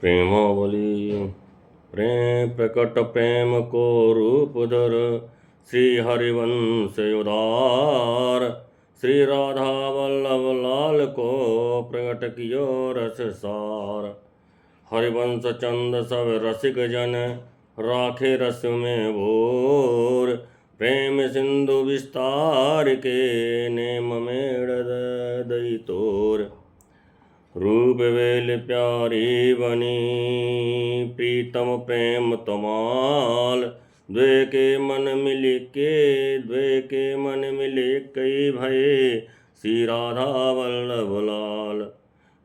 प्रेमावली। प्रेम प्रकट प्रेम को रूप धर, श्री हरिवंश उदार। श्री राधा वल्लभ लाल को प्रकट कियो रस सार। हरिवंश चंद सब रसिक जन, राखे रस में भोर। प्रेम सिंधु विस्तार के, नेम मेड़ दई तोर। रूप वेल प्यारी बनी, प्रीतम प्रेम तमाल। द्वे के मन मिले के, द्वे के मन मिले कई भये। श्री राधा वल्लभ लाल।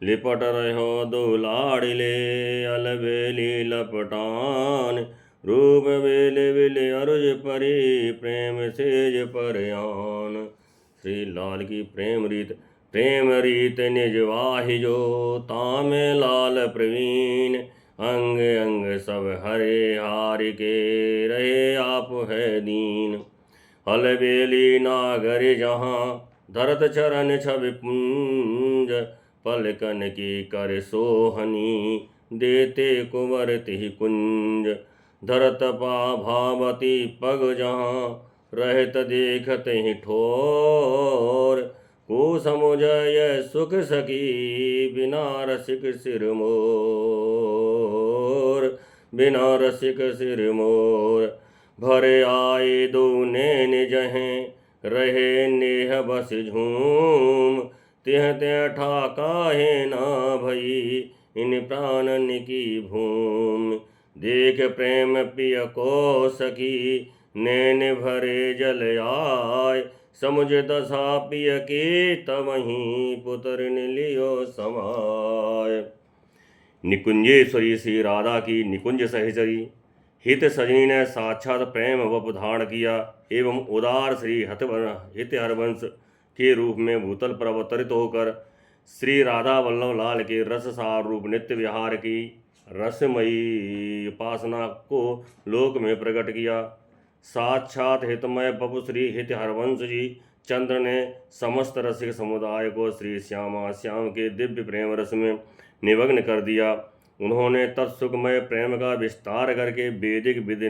लिपट रहो दो लाड़िले, अलबेली लपटान। रूप वेले विले अरुज परी, प्रेम सेज पर आन। श्री लाल की प्रेम रीत निज वाहिजो, तामे लाल प्रवीण। अंग अंग सब हरे हारि के, रहे आप है दीन। अलबेली नागर जहाँ, धरत चरण छवि पुंज। पलकन की कर सोहनी, देते कुंवर तिहि कुंज। धरत भावती पग जहाँ, रहत देखत ही ठोर। को समुझय सुख सकी, बिना रसिक सिर मोर। बिना रसिक सिर मोर। भरे आए दो नैन जहें, रहे नेह बस झूम। त्य त्य ठाका है ना भई, इन प्राणन की भूम। देख प्रेम पिय को सखी, नैन भरे जल आय। समुझ दशा पिय के, तवहीं पुत्र लियो समाय। निकुंजेश्वरी श्री राधा की निकुंज सहचरी, हित सजनी ने साक्षात प्रेम वप धारण किया एवं उदार श्री हित हरवंश के रूप में भूतल पर अवतरित होकर श्री राधा वल्लभ लाल के रस सार रूप नित्य विहार की रसमयी उपासना को लोक में प्रकट किया। साक्षात हितमय बपु श्री हित हरवंश जी चंद्र ने समस्त रसिक समुदाय को श्री श्यामा श्याम के दिव्य प्रेम रस में निमग्न कर दिया। उन्होंने तत्सुखमय प्रेम का विस्तार करके वैदिक विधि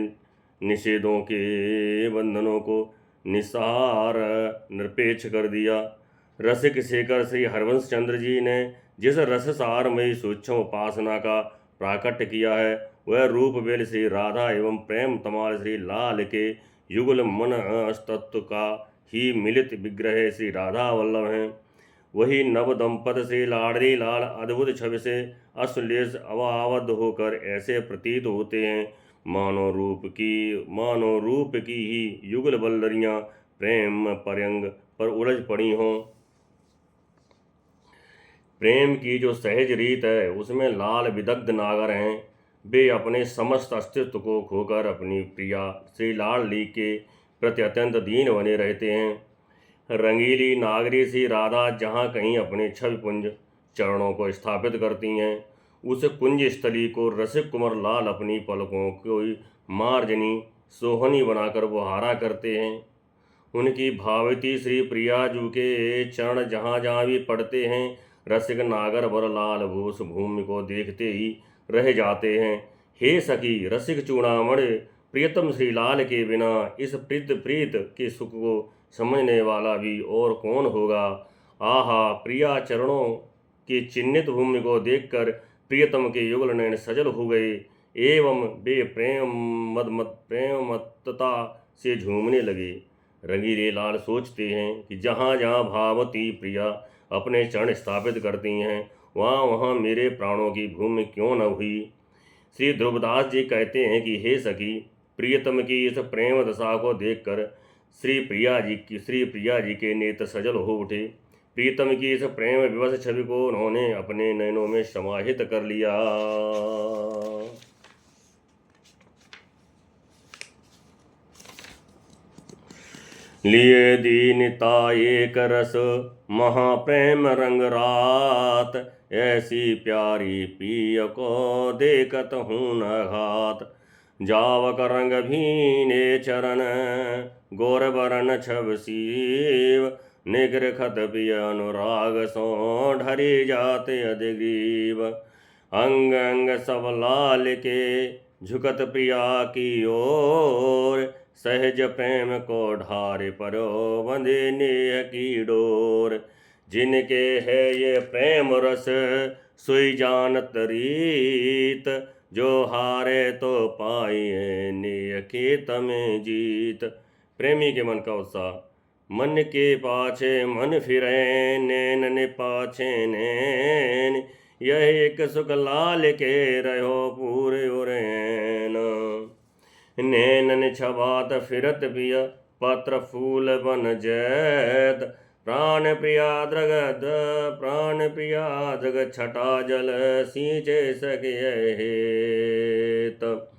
निषेधों के बंधनों को निस्सार निरपेक्ष कर दिया। रसिक शेखर श्री हरवंश चंद्र जी ने जिस रस सारमयी सूक्ष्म उपासना का प्राकट्य किया है, वह रूप वेल श्री राधा एवं प्रेम तमाल श्री लाल के युगल मन तत्व का ही मिलित विग्रह श्री राधा वल्लभ हैं। वही नव दंपत से लाडली लाल अद्भुत छवि से अश्लेष अवावध होकर ऐसे प्रतीत होते हैं, मानो रूप की ही युगल बल्लरियां प्रेम पर्यंग पर उलझ पड़ी हों। प्रेम की जो सहज रीत है, उसमें लाल विदग्ध नागर हैं। वे अपने समस्त अस्तित्व को खोकर अपनी प्रिया श्री लाडली के प्रति अत्यंत दीन बने रहते हैं। रंगीली नागरी सी राधा जहाँ कहीं अपने छवि पुंज चरणों को स्थापित करती हैं, उस कुंज स्थली को रसिक कुंवर लाल अपनी पलकों को मार्जनी सोहनी बनाकर बुहारा करते हैं। उनकी भावती श्री प्रियाजू के चरण जहाँ जहाँ भी पड़ते हैं, रसिक नागर वर लाल भूष भूमि को देखते ही रह जाते हैं। हे सखी रसिक चूड़ामण, प्रियतम श्री लाल के बिना इस प्रीत के सुख को समझने वाला भी और कौन होगा। आहा, प्रिया चरणों की चिन्हित भूमि को देखकर प्रियतम के युगल नयन सजल हो गए एवं वे प्रेम मत्तता से झूमने लगे। रंगीले लाल सोचते हैं कि जहाँ जहाँ भावती प्रिया अपने चरण स्थापित करती हैं, वहाँ वहाँ मेरे प्राणों की भूमि क्यों न हुई। श्री ध्रुवदास जी कहते हैं कि हे सखी, प्रियतम की इस प्रेम दशा को देखकर श्री प्रिया जी के नेत्र सजल हो उठे। प्रीतम की इस प्रेम विवश छवि को उन्होंने अपने नयनों में समाहित कर लिया। लिए दीनता एक रस महाप्रेम रंग रात, ऐसी प्यारी पिय को देखत हूँ न घात। जावक रंग भीने चरण, गोर बरन छब सीव। निगृखत पिय अनुराग सो, ढरी जाते अधिग्रीव। अंग अंग सब लाल के झुकत प्रिया की ओर, सहज प्रेम को ढारे परो बंधे नेह की डोर। जिनके है ये प्रेम रस सोई जानत रीत, जो हारे तो पाइए नेह खेत में जीत। प्रेमी के मन का उत्साह। मन के पाछे मन फिरे नैन ने पाछे नैन, यह एक सुख लाल के रहो पूरे उरैन। नैनन छबात फिरत पिया पत्र फूल बन जैत, प्राण प्रिया द्रग छटा जल सींचे सके हेत।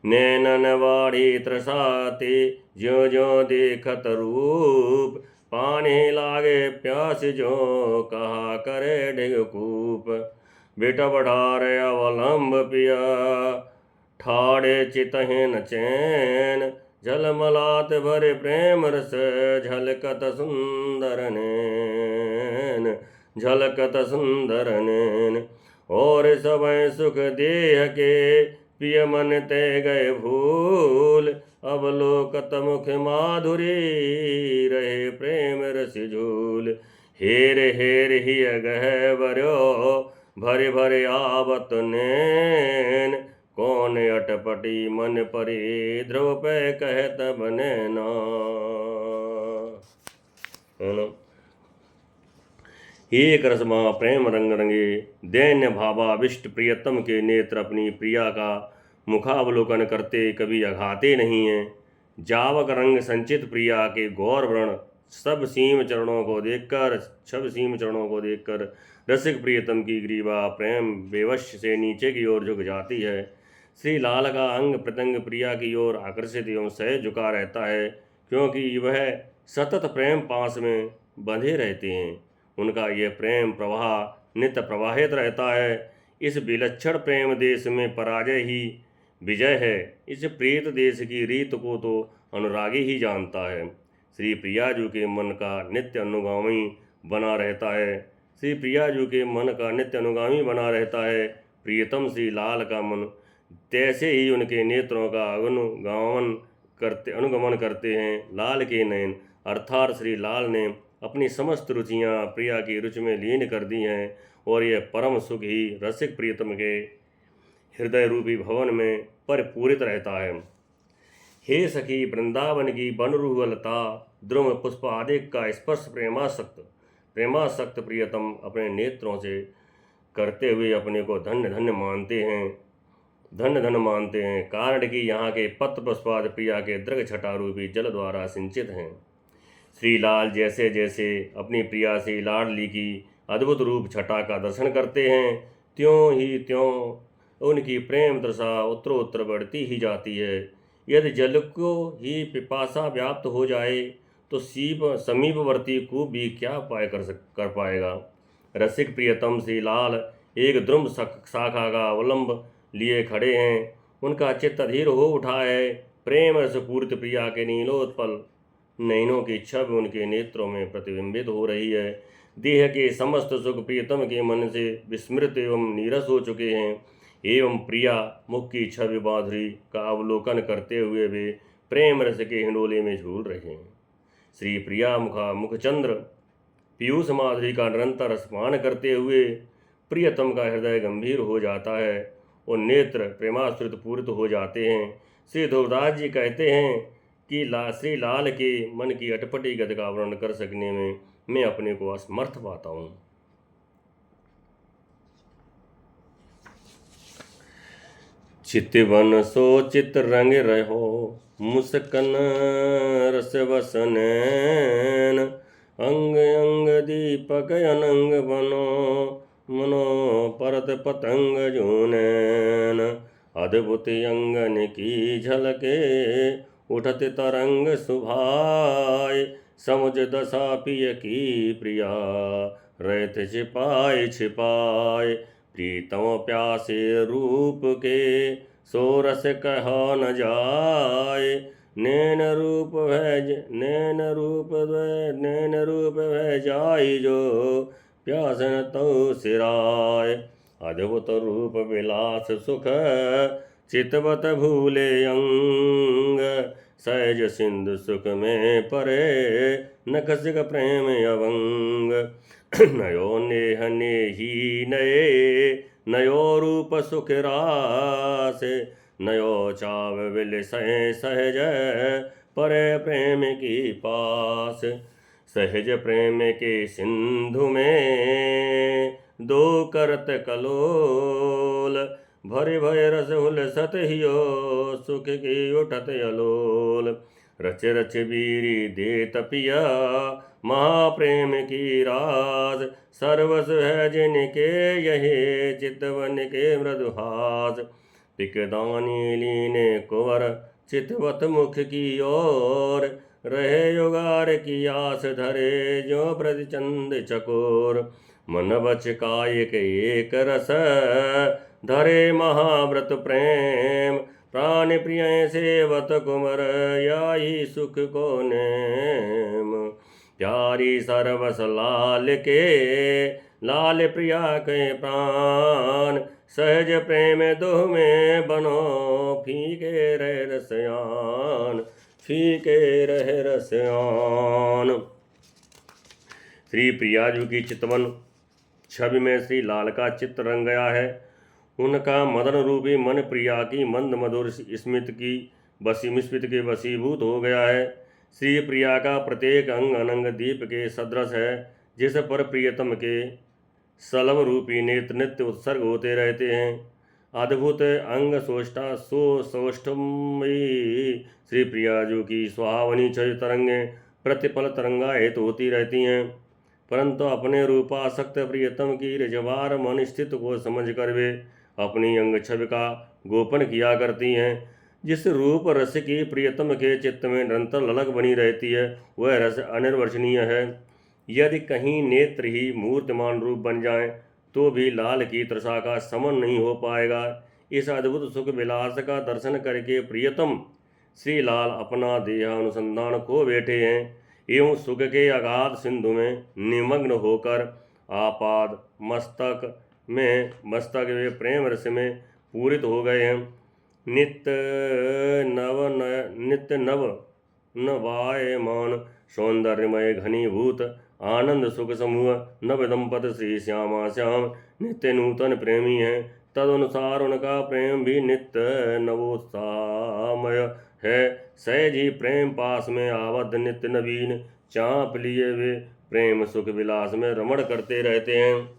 नैनन वाड़ी त्रसाते ज्यो ज्यो देखत रूप, पानी लागे प्यास जो कहा करे ढिगकूप। बेटा बढ़ारे अवलंब पिया ठाड़े चितहिन चैन, झलमलात भरे प्रेम रस झलकत सुंदर नैन, झलकत सुंदर नैन। और सब सुख देह के पिय मन ते गए भूल, अब लोकत मुख माधुरी रहे प्रेम रस झूल। हेर हेर ही गह बर्यो भरे भरे आवत नैन, कौन अटपटी मन परे ध्रुव पे कहत बने ना। एक रसमा प्रेम रंग रंगे दैन्य भावाविष्ट प्रियतम के नेत्र अपनी प्रिया का मुखावलोकन करते कभी अघाते नहीं हैं। जावक रंग संचित प्रिया के गौर व्रण सब सीम चरणों को देखकर रसिक प्रियतम की ग्रीवा प्रेम बेवश से नीचे की ओर झुक जाती है। श्री लाल का अंग प्रत्यंग प्रिया की ओर आकर्षित एवं सहज झुका रहता है, क्योंकि वह सतत प्रेम पास में बंधे रहते हैं। उनका यह प्रेम प्रवाह नित्य प्रवाहित रहता है। इस विलक्षण प्रेम देश में पराजय ही विजय है। इस प्रीत देश की रीत को तो अनुरागी ही जानता है। श्री प्रियाजू के मन का नित्य अनुगामी बना रहता है। श्री प्रियाजू के मन का नित्य अनुगामी बना रहता है। प्रियतम श्री लाल का मन तैसे ही उनके नेत्रों का अनुगमन करते हैं। लाल के नयन अर्थात श्री लाल ने अपनी समस्त रुचियाँ प्रिया की रुचि में लीन कर दी हैं, और यह परम सुख ही रसिक प्रियतम के हृदय रूपी भवन में परिपूरित रहता है। हे सखी, वृंदावन की बनरूह लता द्रुम पुष्प आदि का स्पर्श प्रेमासक्त प्रियतम अपने नेत्रों से करते हुए अपने को धन्य धन्य मानते हैं। कारण कि यहाँ के पत्र पुष्पाद प्रिया के दृग छटा रूपी जल द्वारा सिंचित हैं। श्री लाल जैसे जैसे अपनी प्रिया से लाडली की अद्भुत रूप छटा का दर्शन करते हैं, त्यों ही त्यों उनकी प्रेम तृषा उत्तरोत्तर बढ़ती ही जाती है। यदि जल को ही पिपासा व्याप्त हो जाए तो समीपवर्ती कूप भी क्या कर पाएगा। रसिक प्रियतम श्री लाल एक द्रुम शाखा का अवलंब लिए खड़े हैं। उनका चित्त अधीर हो उठा है। प्रेम रसपूरित प्रिया के नीलोत्पल नयनों की छवि उनके नेत्रों में प्रतिबिंबित हो रही है। देह के समस्त सुख प्रियतम के मन से विस्मृत एवं नीरस हो चुके हैं, एवं प्रिया मुख की छवि माधुरी का अवलोकन करते हुए वे प्रेम रस के हिंडोले में झूल रहे हैं। श्री प्रिया मुखचंद्र पीयूष माधुरी का निरंतर स्मरण करते हुए प्रियतम का हृदय गंभीर हो जाता है और नेत्र प्रेमाश्रित पूरित हो जाते हैं। श्री ध्रुवदास जी कहते हैं कि श्री लाल के मन की अटपटी गति का वर्णन कर सकने में मैं अपने को असमर्थ पाता हूँ। चितवन सो चित रंग रहो मुस्कन रस वसनैन, अंग अंग दीपक अनंग बनो मनो परत पतंग जूनैन। अद्भुत अंगन की झलके उठत तरंग सुभाय, समुझ दशा पिय की प्रिया रहत छिपाए छिपाए। प्रीतम प्यासे रूप के सोरस कहो न जाय, नैन रूप वह जाय जो प्यासन तो सिराय। अद्भुत रूप विलास सुख चितवत भूले अंग। सहज सिंधु सुख में परे नखसिक प्रेम अवंग। नयो नेह नेही नये नयो रूप सुख रास। नयो चाव विल सहज परे प्रेम की पास। सहज प्रेम के सिंधु में दो करत कलोल। भरे भय रस हुलसत हियो सुख की उठत अलोल। रच रच बीरी दे तपिया महाप्रेम की रास। सर्वस है जिनके यही चितवन के मृदुहास। टिकदानी लीने कुंवर चितवत मुख की ओर। रहे युगार की आस धरे जो प्रतिचंद चकोर। मन बच कायिक एक रस धरे महाव्रत प्रेम। प्राण प्रिय सेवत कुमर याई सुख को नेम। प्यारी सरवस लाल के लाल प्रिया के प्राण। सहज प्रेम दोह में बनो फीके रहे रसयान। फीके रहे रसयान। श्री प्रियाजू की चितवन छवि में श्री लाल का चित्त रंग गया है। उनका मदन रूपी मन प्रिया की मंद मधुर स्मित के वशीभूत हो गया है। श्री प्रिया का प्रत्येक अंग अनंग दीप के सदृश है, जिस पर प्रियतम के सलव रूपी नेत्र नित्य उत्सर्ग होते रहते हैं। अद्भुत अंग सोष्टा सौष्ठमयी श्री प्रियाजू की सुहावनी छवि तरंगें प्रतिपल तरंगायित होती रहती हैं, परंतु अपने रूपासक्त प्रियतम की रिजवार मन स्थित को समझकर वे अपनी अंग छवि का गोपन किया करती हैं। जिस रूप रस की प्रियतम के चित्त में निरंतर ललक बनी रहती है, वह रस अनिर्वचनीय है। यदि कहीं नेत्र ही मूर्तिमान रूप बन जाएं, तो भी लाल की तृषा का समन नहीं हो पाएगा। इस अद्भुत सुख विलास का दर्शन करके प्रियतम श्री लाल अपना देहानुसंधान खो बैठे हैं एवं सुख के अगाध सिंधु में निमग्न होकर आपाद मस्तक वे प्रेम रस में पूरित हो गए हैं। नित्य नव नवायमान सौंदर्यमय घनीभूत आनंद सुख समूह नव दंपत श्री श्यामा श्याम नित्य नूतन प्रेमी हैं। तदनुसार उनका प्रेम भी नित्य नवोत्साहमय है। सहज ही प्रेम पास में आबद्ध नित्य नवीन चाँप लिए वे प्रेम सुख विलास में रमण करते रहते हैं।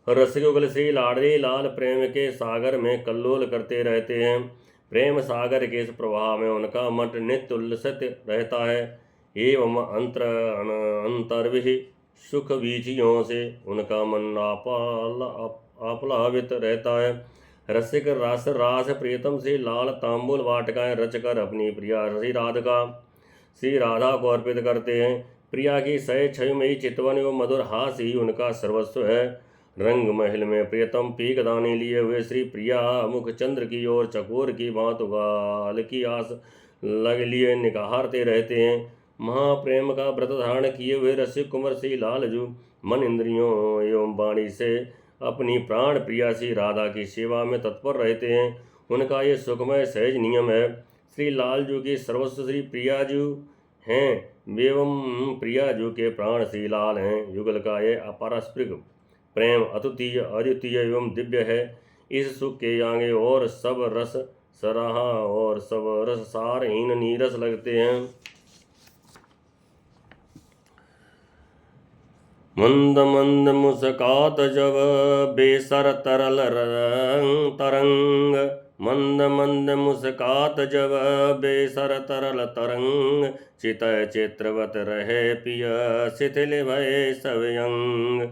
रसयुगल श्री लाडली लाल प्रेम के सागर में कल्लोल करते रहते हैं। प्रेम सागर के इस प्रवाह में उनका मत नित्य उल्लसित रहता है एवं अंतर्विहि सुख वीचियों से उनका मन आप्लावित रहता है। रसिक रास प्रियतम से लाल तांबूल वाटिकाएं रचकर अपनी प्रिया श्री राधा को अर्पित करते हैं। प्रिया की सह क्षयमयी चितवन एवं मधुर हास ही उनका सर्वस्व है। रंग महल में प्रियतम पीक दाने लिए हुए श्री प्रिया मुख चंद्र की ओर चकोर की भांत उगाल की आस लग लिए निकाहारते रहते हैं। महाप्रेम का व्रत धारण किए हुए रसिक कुंवर श्री लालजू मन इंद्रियों एवं वाणी से अपनी प्राण प्रिया श्री राधा की सेवा में तत्पर रहते हैं। उनका ये सुखमय सहज नियम है। श्री लालजू की सर्वस्व श्री प्रियाजू हैं एवं प्रियाजू के प्राण श्री लाल हैं। युगल का ये अपारस्परिक प्रेम अद्वितीय अद्वितीय एवं दिव्य है। इस सुख के आगे और सब रस सराहा और सब रस सारहीन नीरस लगते हैं। मंद मंद मुस्कात जब बेसर तरल तरंग। मंद मंद मुस्कात जब बेसर तरल तरंग। चित चित्रवत रहे पिय शिथिल भय सवयंग।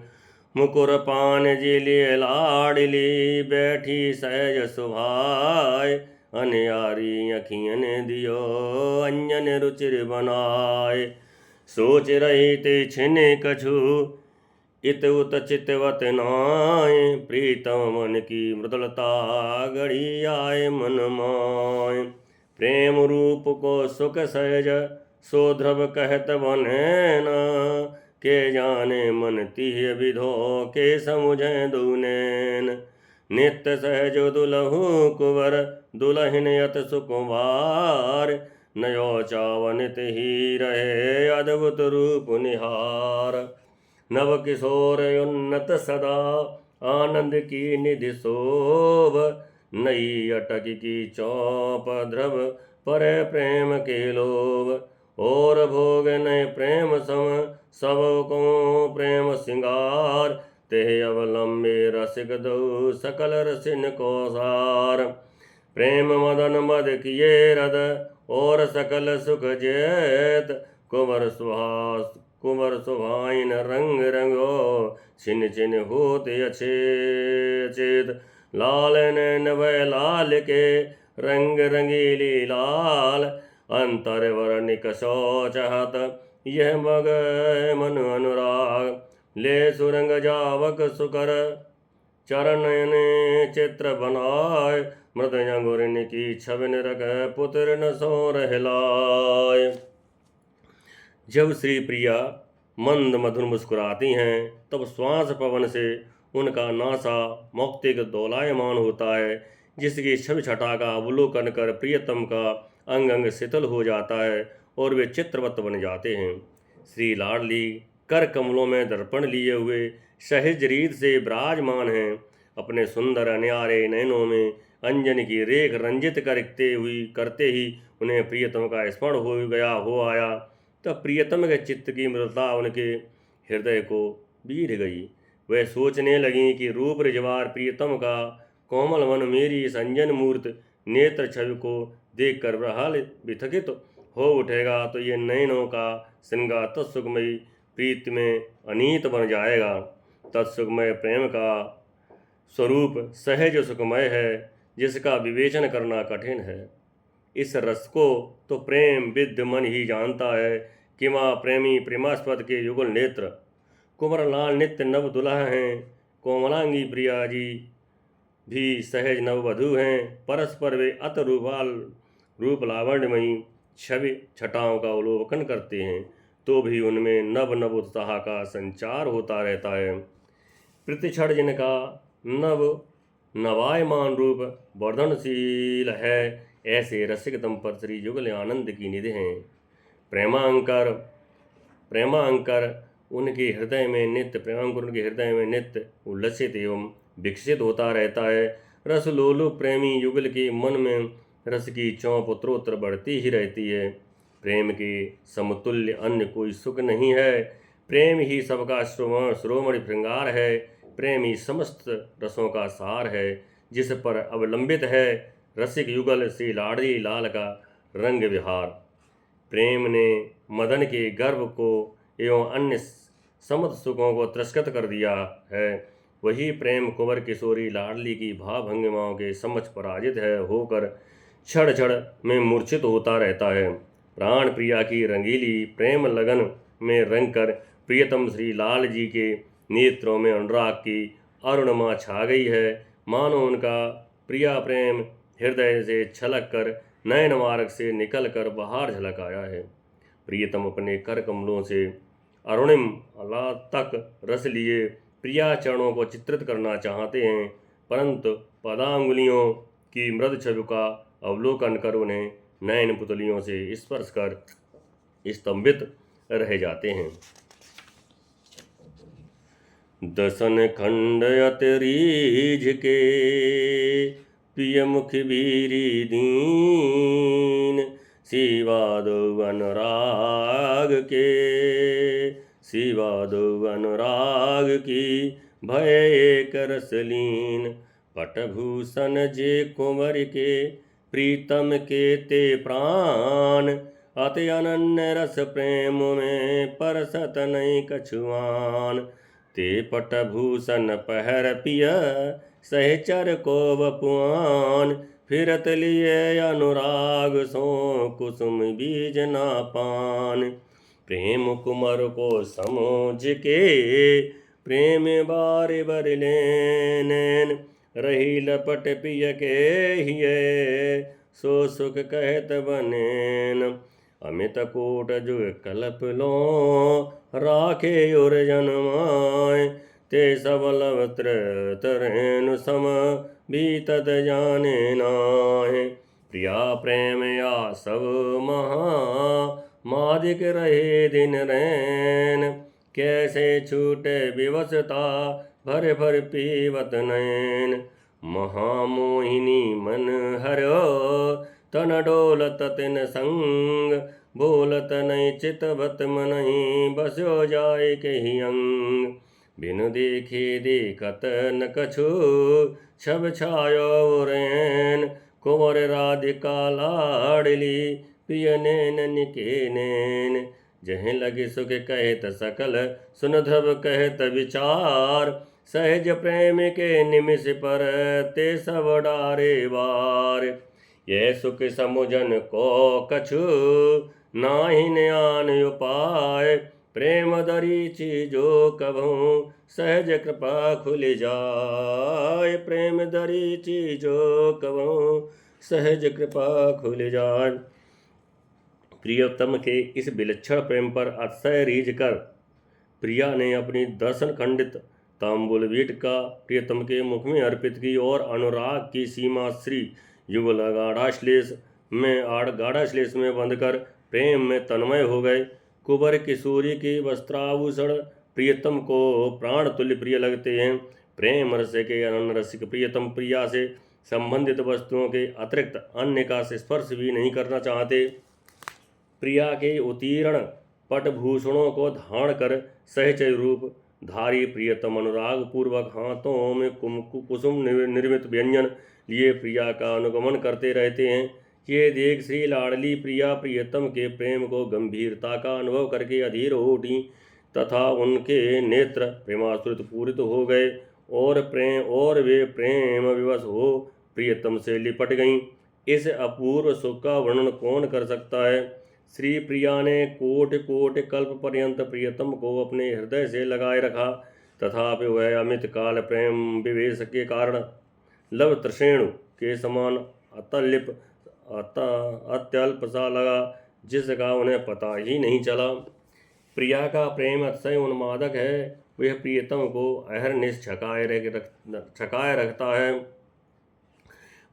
मुकुर पान जिलिए लाडली बैठी सहज सुभाय। अनयारी अखियन दियो अंजन रुचिर बनाए। सोच रही ते छिने कछु इत उत चितवत नाय। प्रीतम मन की मृदुलता गढ़ी आए मन माय। प्रेम रूप को सुख सहज सो ध्रुव कहत बने न। के जाने मन तिह विधो के समुझे दूनैन। नित्य सहजो दुलहु कुंवर दुलहिन यत सुकुमार, नयो चावनित ही रहे अद्भुत रूप निहार। नव किशोर उन्नत सदा आनंद की निधि शोभ, नई अटक की चौप ध्रुव पर प्रेम के लोभ। और भोग नय प्रेम सम सब को प्रेम सिंगार, ते अवलंबे रसिक दो सकल रसिन को सार। प्रेम मदन मद किए रद और सकल सुख जेत, कुंवर सुभाइन रंग रंगो छिन छिन होते अचेत। लाल नैन वै लाल के रंग रंगीली लाल, अंतर वर्णिक सो चाहत यह मग मन अनुराग। ले सुरंग जावक सुकर चरण ने चित्र बनाए, मृदंगुरिन की छविन रख पुत्र न सो रहलाय। जब श्री प्रिया मंद मधुर मुस्कुराती हैं तब श्वास पवन से उनका नासा मौक्तिक दोलायमान होता है, जिसकी छवि छटा का अवलोकन कर प्रियतम का अंग अंग शीतल हो जाता है और वे चित्रवत बन जाते हैं। श्री लाडली कर कमलों में दर्पण लिए हुए सहज रीत से विराजमान हैं। अपने सुंदर अन्यारे नयनों में अंजन की रेख रंजित करते ही उन्हें प्रियतम का स्मरण हो आया। तब प्रियतम के चित्त की मृदुता उनके हृदय को बीर गई। वह सोचने लगी कि रूप रिजवार प्रियतम का कोमल मन मेरी इस अंजन मूर्त नेत्र छवि को देखकर प्रहाल विथकित हो उठेगा तो ये नयनों का श्रृंगार तत्सुखमयी प्रीति में अनीत बन जाएगा। तत्सुखमय प्रेम का स्वरूप सहज सुखमय है, जिसका विवेचन करना कठिन है। इस रस को तो प्रेम विद्ध मन ही जानता है कि माँ प्रेमी प्रेमास्पद के युगल नेत्र कुंवरलाल नित्य नव दुल्हा हैं। कोमलांगी प्रिया जी भी सहज नववधू हैं। परस्पर वे अत रूप लावण्यमयी छवि छटाओं का अवलोकन करते हैं तो भी उनमें नव नव उत्साह का संचार होता रहता है। प्रतिक्षण जिनका नव नवायमान रूप वर्धनशील है, ऐसे रसिक दंपत श्री युगल आनंद की निधि हैं। प्रेमांकर उनके हृदय में नित्य उल्लसित एवं विकसित होता रहता है। रसलोलु प्रेमी युगल के मन में रस की चौंप उत्तरोत्तर बढ़ती ही रहती है। प्रेम के समतुल्य अन्य कोई सुख नहीं है। प्रेम ही सबका श्रोमणि श्रृंगार है। प्रेम ही समस्त रसों का सार है, जिस पर अवलंबित है रसिक युगल श्री लाडली लाल का रंग विहार। प्रेम ने मदन के गर्भ को एवं अन्य समस्त सुखों को तिरस्कृत कर दिया है। वही प्रेम कुंवर किशोरी लाडली की भावभंगिमाओं के समक्ष पराजित है होकर क्षण क्षण में मूर्छित होता रहता है। प्राण प्रिया की रंगीली प्रेम लगन में रंग कर प्रियतम श्री लाल जी के नेत्रों में अनुराग की अरुणिमा छा गई है। मानो उनका प्रिया प्रेम हृदय से छलक कर नयन मार्ग से निकल कर बाहर झलक आया है। प्रियतम अपने कर कमलों से अरुणिम अला तक रस लिए प्रिया चरणों को चित्रित करना चाहते हैं, परंतु पदांगुलियों की मृद छवि का अवलोकन कर उन्हें नयन पुतलियों से स्पर्श कर स्तंभित रह जाते हैं। दसन खंड अतरीज के पिय मुख बीरी दीन, सिवा दो अनुराग की भय एक रसलीन। पटभूषण जे कुंवर के प्रीतम के ते प्राण, अति अनन्य रस प्रेम में परसत नहीं कछुआन। ते पटभूषण पहर पिय सहचर को बपुआन, फिरत लिए अनुराग सो कुसुम बीज ना पान। प्रेम कुमार को समझ के प्रेम बार बर लेन, रही लपट पिय के हिये सो सुख कहत बनेन। अमित कोट जुग कल्प लो राखे उर जन्माय ते सबल तरेनु सम बीतत जाने नाय प्रिया प्रेम या सब महा मादिक रहे दिन रैन कैसे छूटे विवशता भर भर पीवत नैन महामोहिनी मन हरो तन डोलत तिन संग बोलत नहीं चितवत मनहि बस्यो जाय कही अंग बिनु देखे देखत न कछु छब छायो रैन कुंवर राधिका लाडली प्रिय नैन निके नैन जह लगे सुख कहत सकल सुन ध्रुव कहत विचार सहज प्रेम के निमिष पर ते सब डारे बार यह सुख समुझन को कछु नाहि न्यान उपाय प्रेम दरी चीजो कभू सहज कृपा खुल जाय प्रेम दरी चीजो कभू सहज कृपा खुल जाय। प्रियतम के इस विलक्षण प्रेम पर अतिशय रीझ कर प्रिया ने अपनी दर्शन खंडित तांबुलवीट का प्रियतम के मुख में अर्पित की और अनुराग की सीमा श्री युगल गाढ़ाश्लेष में बंधकर प्रेम में तन्मय हो गए। कुंवर किशोरी के वस्त्राभूषण प्रियतम को प्राण तुल्य प्रिय लगते हैं। प्रेम रस के अनन्य रसिक प्रियतम प्रिया से संबंधित वस्तुओं के अतिरिक्त अन्य का स्पर्श भी नहीं करना चाहते। प्रिया के उत्तीर्ण पटभूषणों को धारण कर सहचय रूप धारी प्रियतम अनुराग पूर्वक हाथों में कुसुम निर्मित व्यंजन लिए प्रिया का अनुगमन करते रहते हैं। ये देख श्री लाडली प्रिया प्रियतम के प्रेम को गंभीरता का अनुभव करके अधीर हो उठी तथा उनके नेत्र प्रेमाश्रित पूरित हो गए और वे प्रेम विवश हो प्रियतम से लिपट गईं। इस अपूर्व सुख का वर्णन कौन कर सकता है। श्री प्रिया ने कोट कोट कल्प पर्यंत प्रियतम को अपने हृदय से लगाए रखा तथापि वह अमित काल प्रेम विवेश के कारण लव तृषेणु के समान अत्यल्प सा लगा जिसका उन्हें पता ही नहीं चला। प्रिया का प्रेम अतिशय उन्मादक है। वह प्रियतम को अहरनिश छकाए रखता है।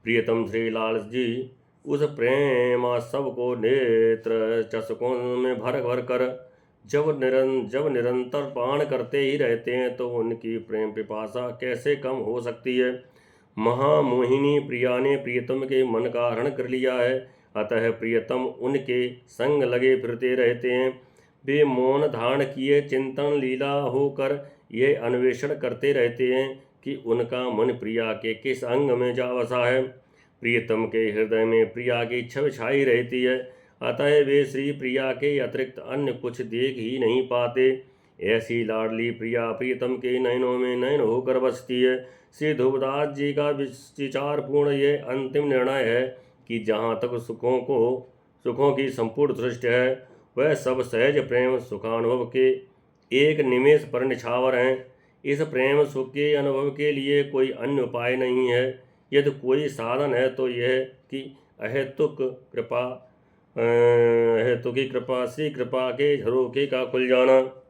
प्रियतम श्री लाल जी उस प्रेमास्व को नेत्र चषकों में भर भर कर जब निरंतर पान करते ही रहते हैं तो उनकी प्रेम पिपासा कैसे कम हो सकती है। महामोहिनी प्रिया ने प्रियतम के मन का हरण कर लिया है, अतः प्रियतम उनके संग लगे फिरते रहते हैं। वे मौन धारण किए चिंतन लीला होकर ये अन्वेषण करते रहते हैं कि उनका मन प्रिया के किस अंग में जा बसा है। प्रियतम के हृदय में प्रिया की छवि छाई रहती है, अतः वे श्री प्रिया के अतिरिक्त अन्य कुछ देख ही नहीं पाते। ऐसी लाडली प्रिया प्रियतम के नयनों में नयन होकर बसती है। श्री ध्रुवदास जी का विचारपूर्ण यह अंतिम निर्णय है कि जहाँ तक सुखों की संपूर्ण सृष्टि है वह सब सहज प्रेम सुखानुभव के एक निमेष पर निछावर हैं। इस प्रेम सुख के अनुभव के लिए कोई अन्य उपाय नहीं है। यदि कोई साधन है तो यह कि अहेतुकी कृपा श्री कृपा के झरोखे का खुल जाना।